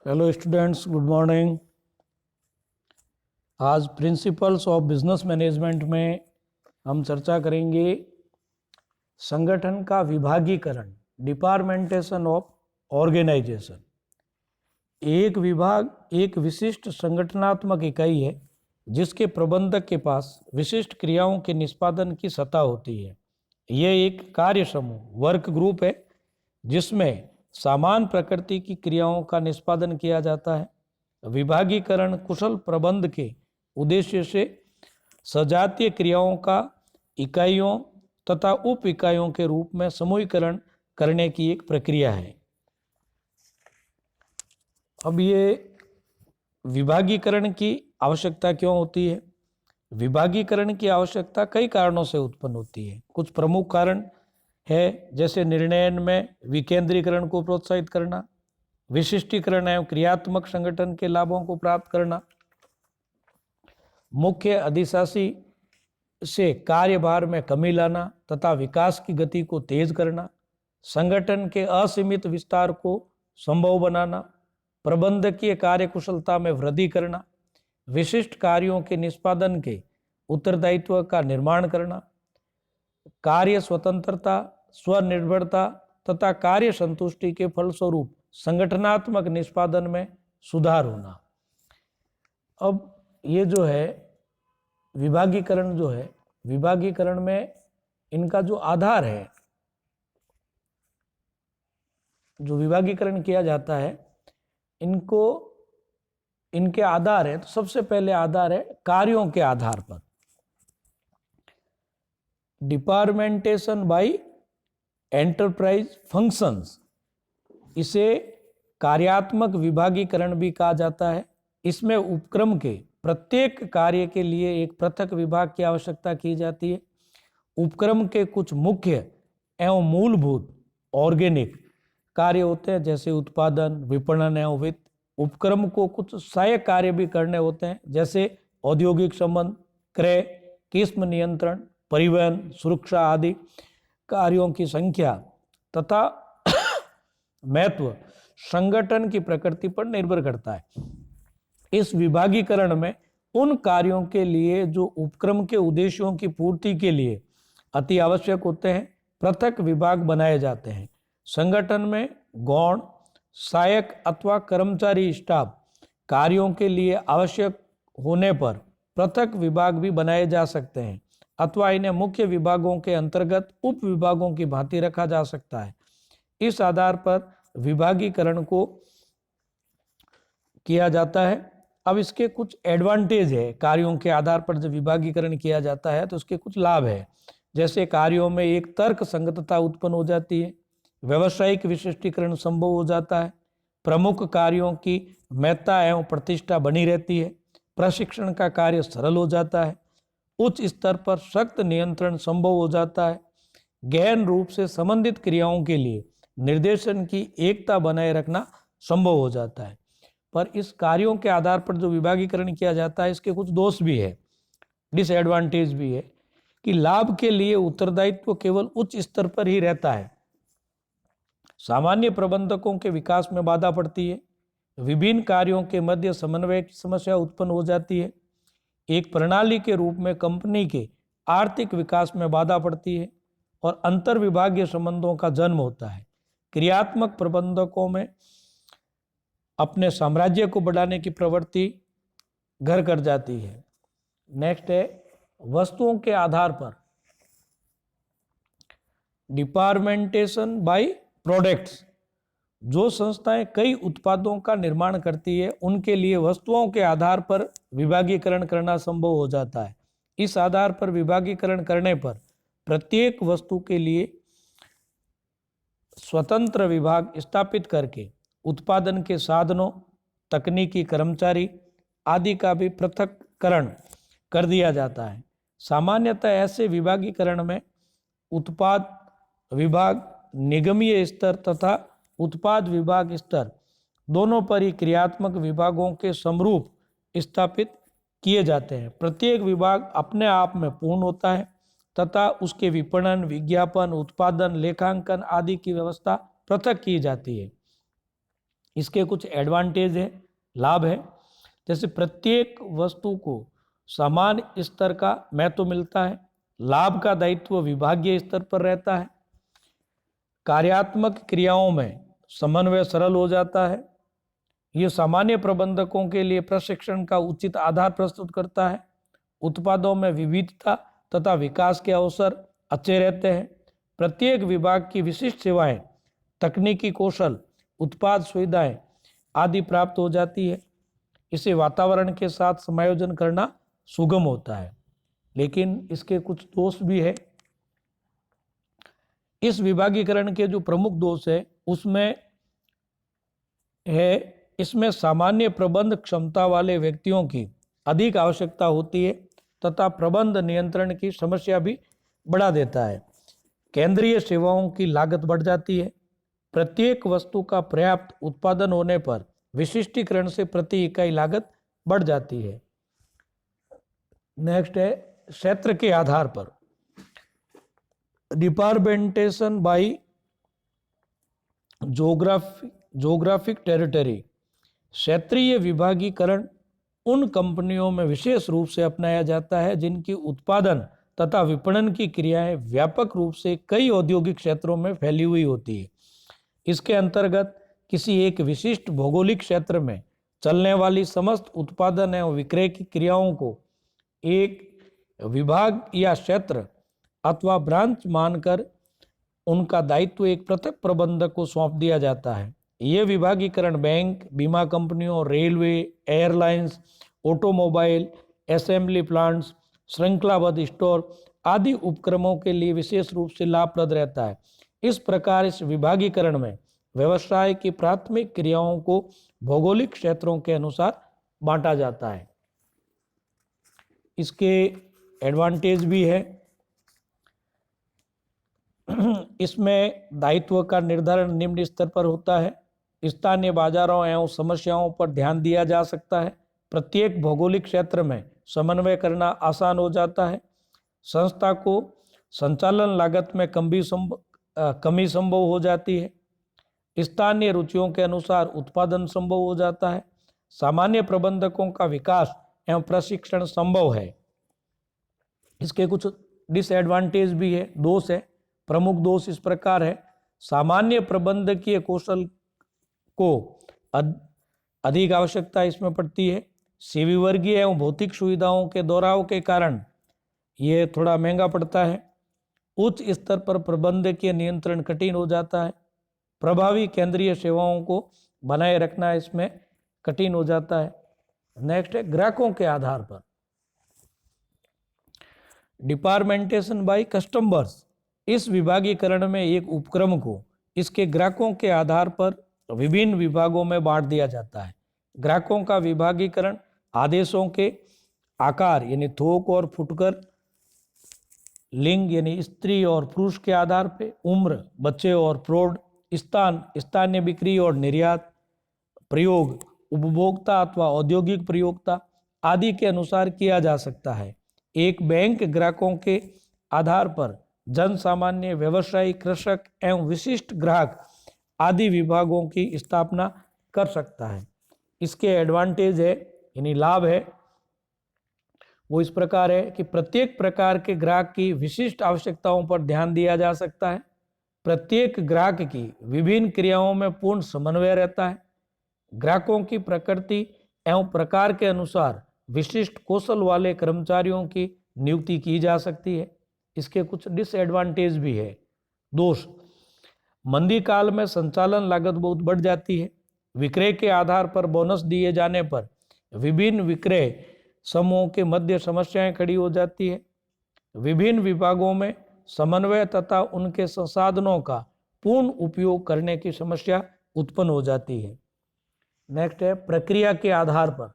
Hello students, good morning. आज principles of business management में हम चर्चा करेंगे संगठन का विभागीकरण, डिपार्टमेंटेशन ऑफ ऑर्गेनाइजेशन। एक विभाग एक विशिष्ट संगठनात्मक इकाई है जिसके प्रबंधक के पास विशिष्ट क्रियाओं के निष्पादन की सत्ता होती है। यह एक कार्य समूह, वर्क ग्रुप है जिसमें समान प्रकृति की क्रियाओं का निष्पादन किया जाता है। विभागीकरण कुशल प्रबंध के उद्देश्य से सजातीय क्रियाओं का इकाइयों तथा उप इकाइयों के रूप में समूहीकरण करने की एक प्रक्रिया है। अब ये विभागीकरण की आवश्यकता क्यों होती है? विभागीकरण की आवश्यकता कई कारणों से उत्पन्न होती है। कुछ प्रमुख कारण है, जैसे निर्णयन में विकेंद्रीकरण को प्रोत्साहित करना, विशिष्टीकरण एवं क्रियात्मक संगठन के लाभों को प्राप्त करना, मुख्य अधिशासी से कार्यभार में कमी लाना तथा विकास की गति को तेज करना, संगठन के असीमित विस्तार को संभव बनाना, प्रबंधकीय कार्यकुशलता में वृद्धि करना, विशिष्ट कार्यों के निष्पादन के उत्तरदायित्व का निर्माण करना, कार्य स्वतंत्रता, स्वनिर्भरता तथा कार्य संतुष्टि के फलस्वरूप संगठनात्मक निष्पादन में सुधार होना। अब ये जो है विभागीकरण जो है, विभागीकरण में इनका जो आधार है, जो विभागीकरण किया जाता है, इनके आधार है। तो सबसे पहले आधार है कार्यों के आधार पर, डिपार्टमेंटेशन बाय एंटरप्राइज फंक्शंस। इसे कार्यात्मक विभागीकरण भी कहा जाता है। इसमें उपक्रम के प्रत्येक कार्य के लिए एक पृथक विभाग की आवश्यकता की जाती है। उपक्रम के कुछ मुख्य एवं मूलभूत ऑर्गेनिक कार्य होते हैं, जैसे उत्पादन, विपणन एवं वित्त। उपक्रम को कुछ सहायक कार्य भी करने होते हैं, जैसे औद्योगिक संबंध, क्रय, किस्म नियंत्रण, परिवहन, सुरक्षा आदि। कार्यों की संख्या तथा महत्व संगठन की प्रकृति पर निर्भर करता है। इस विभागीकरण में उन कार्यों के लिए जो उपक्रम के उद्देश्यों की पूर्ति के लिए अति आवश्यक होते हैं, पृथक विभाग बनाए जाते हैं। संगठन में गौण, सहायक अथवा कर्मचारी स्टाफ कार्यों के लिए आवश्यक होने पर पृथक विभाग भी बनाए जा सकते हैं, अथवा इन्हें मुख्य विभागों के अंतर्गत उप विभागों की भांति रखा जा सकता है। इस आधार पर विभागीकरण को किया जाता है। अब इसके कुछ एडवांटेज है। कार्यों के आधार पर जब विभागीकरण किया जाता है तो उसके कुछ लाभ है, जैसे कार्यों में एक तर्क संगतता उत्पन्न हो जाती है, व्यावसायिक विशिष्टीकरण संभव हो जाता है, प्रमुख कार्यों की महत्ता एवं प्रतिष्ठा बनी रहती है, प्रशिक्षण का कार्य सरल हो जाता है, उच्च स्तर पर सख्त नियंत्रण संभव हो जाता है, गहन रूप से संबंधित क्रियाओं के लिए निर्देशन की एकता बनाए रखना संभव हो जाता है। पर इस कार्यों के आधार पर जो विभागीकरण किया जाता है, इसके कुछ दोष भी है, डिसएडवांटेज भी है, कि लाभ के लिए उत्तरदायित्व केवल उच्च स्तर पर ही रहता है, सामान्य प्रबंधकों के विकास में बाधा पड़ती है, विभिन्न कार्यों के मध्य समन्वय की समस्या उत्पन्न हो जाती है, एक प्रणाली के रूप में कंपनी के आर्थिक विकास में बाधा पड़ती है और अंतर विभागीय संबंधों का जन्म होता है। क्रियात्मक प्रबंधकों में अपने साम्राज्य को बढ़ाने की प्रवृत्ति घर कर जाती है। नेक्स्ट है वस्तुओं के आधार पर, डिपार्टमेंटेशन बाय प्रोडक्ट्स। जो संस्थाएं कई उत्पादों का निर्माण करती है, उनके लिए वस्तुओं के आधार पर विभागीकरण करना संभव हो जाता है। इस आधार पर विभागीकरण करने पर प्रत्येक वस्तु के लिए स्वतंत्र विभाग स्थापित करके उत्पादन के साधनों, तकनीकी कर्मचारी आदि का भी पृथक्करण कर दिया जाता है। सामान्यतः ऐसे विभागीकरण में उत्पाद विभाग, निगमीय स्तर तथा उत्पाद विभाग स्तर दोनों पर ही क्रियात्मक विभागों के समरूप स्थापित किए जाते हैं। प्रत्येक विभाग अपने आप में पूर्ण होता है तथा उसके विपणन, विज्ञापन, उत्पादन, लेखांकन आदि की व्यवस्था पृथक की जाती है। इसके कुछ एडवांटेज है, लाभ है। जैसे प्रत्येक वस्तु को समान स्तर का महत्व मिलता है, लाभ का दायित्व विभागीय स्तर पर रहता है, कार्यात्मक क्रियाओं में समन्वय सरल हो जाता है, ये सामान्य प्रबंधकों के लिए प्रशिक्षण का उचित आधार प्रस्तुत करता है, उत्पादों में विविधता तथा विकास के अवसर अच्छे रहते हैं, प्रत्येक विभाग की विशिष्ट सेवाएं, तकनीकी कौशल, उत्पाद सुविधाएं आदि प्राप्त हो जाती है। इसे वातावरण के साथ समायोजन करना सुगम होता है। लेकिन इसके कुछ दोष भी है। इस विभागीकरण के जो प्रमुख दोष है उसमें है, इसमें सामान्य प्रबंध क्षमता वाले व्यक्तियों की अधिक आवश्यकता होती है तथा प्रबंध नियंत्रण की समस्या भी बढ़ा देता है। केंद्रीय सेवाओं की लागत बढ़ जाती है। प्रत्येक वस्तु का पर्याप्त उत्पादन होने पर विशिष्टीकरण से प्रति इकाई लागत बढ़ जाती है। नेक्स्ट है क्षेत्र के आधार पर डिपार्टमेंटेशन बाय जोग्राफिक टेरिटरी। क्षेत्रीय विभागीकरण उन कंपनियों में विशेष रूप से अपनाया जाता है जिनकी उत्पादन तथा विपणन की क्रियाएं व्यापक रूप से कई औद्योगिक क्षेत्रों में फैली हुई होती है। इसके अंतर्गत किसी एक विशिष्ट भौगोलिक क्षेत्र में चलने वाली समस्त उत्पादन एवं विक्रय की क्रियाओं को एक विभाग या क्षेत्र अथवा ब्रांच मानकर उनका दायित्व एक पृथक प्रबंधक को सौंप दिया जाता है। ये विभागीकरण बैंक, बीमा कंपनियों, railway, airlines, automobile, assembly plants, श्रृंखलाबद्ध स्टोर आदि उपक्रमों के लिए विशेष रूप से लाभप्रद रहता है। इस प्रकार इस विभागीकरण में व्यवसाय की प्राथमिक क्रियाओं को भौगोलिक क्षेत्रों के अनुसार बांटा जाता है। इसके एडवांटेज भी है। इसमें दायित्व का निर्धारण निम्न स्तर पर होता है। स्थानीय बाजारों एवं समस्याओं पर ध्यान दिया जा सकता है। प्रत्येक भौगोलिक क्षेत्र में समन्वय करना आसान हो जाता है। संस्था को संचालन लागत में कमी संभव हो जाती है। स्थानीय रुचियों के अनुसार उत्पादन संभव हो जाता है। सामान्य प्रबंधकों का विकास एवं प्रशिक्षण संभव है। इसके कुछ डिसएडवांटेज भी है, दोष है। प्रमुख दोष इस प्रकार है। सामान्य प्रबंधकीय कौशल को अधिक आवश्यकता इसमें पड़ती है। सेवी वर्गीय एवं भौतिक सुविधाओं के दोहराव के कारण ये थोड़ा महंगा पड़ता है। उच्च स्तर पर प्रबंधकीय नियंत्रण कठिन हो जाता है। प्रभावी केंद्रीय सेवाओं को बनाए रखना इसमें कठिन हो जाता है। नेक्स्ट है ग्राहकों के आधार पर डिपार्टमेंटेशन बाय कस्टमर्स। इस विभागीकरण में एक उपक्रम को इसके ग्राहकों के आधार पर विभिन्न विभागों में बांट दिया जाता है। ग्राहकों का विभागीकरण आदेशों के आकार यानी थोक और फुटकर, लिंग यानी स्त्री और पुरुष के आधार पे, उम्र, बच्चे और प्रौढ़, स्थान, स्थानीय बिक्री और निर्यात, प्रयोग, उपभोक्ता अथवा औद्योगिक प्रयोगता आदि के अनुसार किया जा सकता है। एक बैंक ग्राहकों के आधार पर जन सामान्य, व्यवसायी, कृषक एवं विशिष्ट ग्राहक आदि विभागों की स्थापना कर सकता है। इसके एडवांटेज है यानी लाभ है वो इस प्रकार है कि प्रत्येक प्रकार के ग्राहक की विशिष्ट आवश्यकताओं पर ध्यान दिया जा सकता है। प्रत्येक ग्राहक की विभिन्न क्रियाओं में पूर्ण समन्वय रहता है। ग्राहकों की प्रकृति एवं प्रकार के अनुसार विशिष्ट कौशल वाले कर्मचारियों की नियुक्ति की जा सकती है। इसके कुछ डिसएडवांटेज भी है, दोष। मंदी काल में संचालन लागत बहुत बढ़ जाती है। विक्रय के आधार पर बोनस दिए जाने पर विभिन्न विक्रय समूहों के मध्य समस्याएं खड़ी हो जाती है। विभिन्न विभागों में समन्वय तथा उनके संसाधनों का पूर्ण उपयोग करने की समस्या उत्पन्न हो जाती है। नेक्स्ट है प्रक्रिया के आधार पर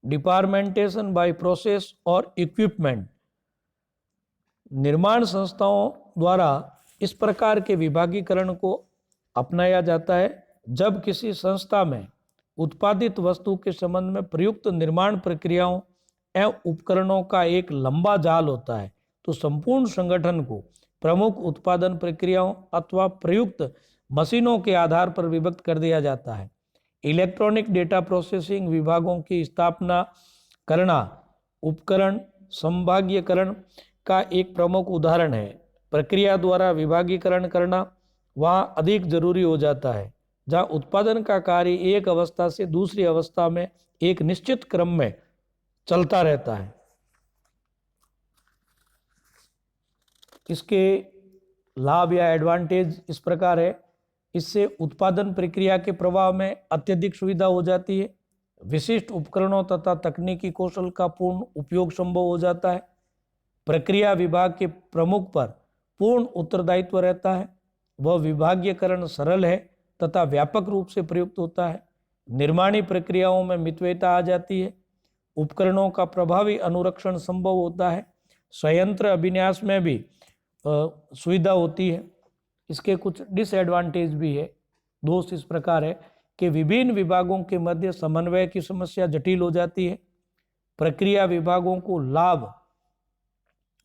डिपार्टमेंटेशन बाय प्रोसेस और इक्विपमेंट। निर्माण संस्थाओं द्वारा इस प्रकार के विभागीकरण को अपनाया जाता है जब किसी संस्था में उत्पादित वस्तु के संबंध में प्रयुक्त निर्माण प्रक्रियाओं एवं उपकरणों का एक लंबा जाल होता है, तो संपूर्ण संगठन को प्रमुख उत्पादन प्रक्रियाओं अथवा प्रयुक्त मशीनों के आधार पर विभक्त कर दिया जाता है। इलेक्ट्रॉनिक डेटा प्रोसेसिंग विभागों की स्थापना करना उपकरण संभागीकरण का एक प्रमुख उदाहरण है। प्रक्रिया द्वारा विभागीकरण करना वहाँ अधिक जरूरी हो जाता है, जहाँ उत्पादन का कार्य एक अवस्था से दूसरी अवस्था में एक निश्चित क्रम में चलता रहता है। इसके लाभ या एडवांटेज इस प्रकार है। इससे उत्पादन प्रक्रिया के प्रवाह में अत्यधिक सुविधा हो जाती है। विशिष्ट उपकरणों तथा तकनीकी कौशल का पूर्ण उपयोग संभव हो जाता है। प्रक्रिया विभाग के प्रमुख पर पूर्ण उत्तरदायित्व रहता है। वह विभागीकरण सरल है तथा व्यापक रूप से प्रयुक्त होता है। निर्माणी प्रक्रियाओं में मितव्ययता आ जाती है। उपकरणों का प्रभावी अनुरक्षण संभव होता है। संयंत्र अभिन्यास में भी सुविधा होती है। इसके कुछ डिसएडवांटेज भी है। दोष इस प्रकार है कि विभिन्न विभागों के मध्य समन्वय की समस्या जटिल हो जाती है। प्रक्रिया विभागों को लाभ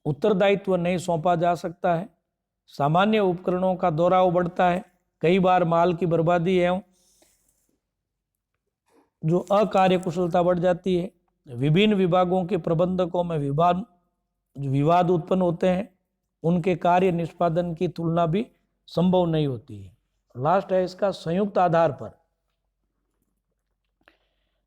उत्तरदायित्व नहीं सौंपा जा सकता है। सामान्य उपकरणों का दोहराव बढ़ता है। कई बार माल की बर्बादी एवं जो अकार्यकुशलता बढ़ जाती है। विभिन्न विभागों के प्रबंधकों में विवाद उत्पन्न होते हैं। उनके कार्य निष्पादन की तुलना भी संभव नहीं होती है। लास्ट है इसका संयुक्त आधार पर।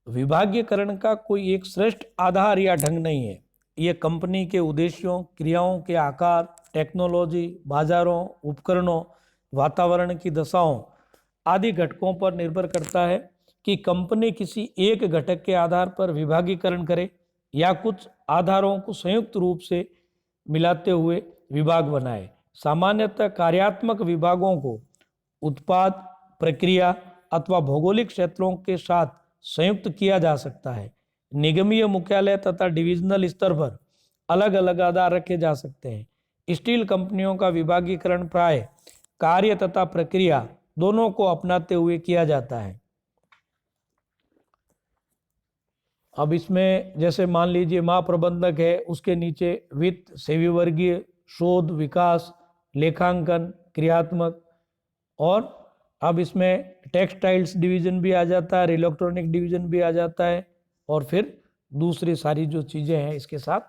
विभागीकरण का कोई एक श्रेष्ठ आधार या ढंग नहीं है। ये कंपनी के उद्देश्यों, क्रियाओं के आकार, टेक्नोलॉजी, बाजारों, उपकरणों, वातावरण की दशाओं आदि घटकों पर निर्भर करता है कि कंपनी किसी एक घटक के आधार पर विभागीकरण करे या कुछ आधारों को संयुक्त रूप से मिलाते हुए विभाग बनाए। सामान्यतः कार्यात्मक विभागों को उत्पाद, प्रक्रिया अथवा भौगोलिक क्षेत्रों के साथ संयुक्त किया जा सकता है। निगमीय मुख्यालय तथा डिविजनल स्तर पर अलग अलग आधार रखे जा सकते हैं। स्टील कंपनियों का विभागीकरण प्राय कार्य तथा प्रक्रिया दोनों को अपनाते हुए किया जाता है। अब इसमें जैसे मान लीजिए महाप्रबंधक है, उसके नीचे वित्त, सेवी वर्गीय, शोध, विकास, लेखांकन, क्रियात्मक, और अब इसमें टेक्सटाइल्स डिवीजन भी आ जाता है, इलेक्ट्रॉनिक डिवीजन भी आ जाता है, और फिर दूसरी सारी जो चीज़ें हैं इसके साथ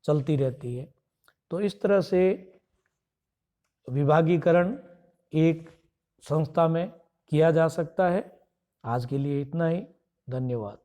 चलती रहती है। तो इस तरह से विभागीकरण एक संस्था में किया जा सकता है। आज के लिए इतना ही। धन्यवाद।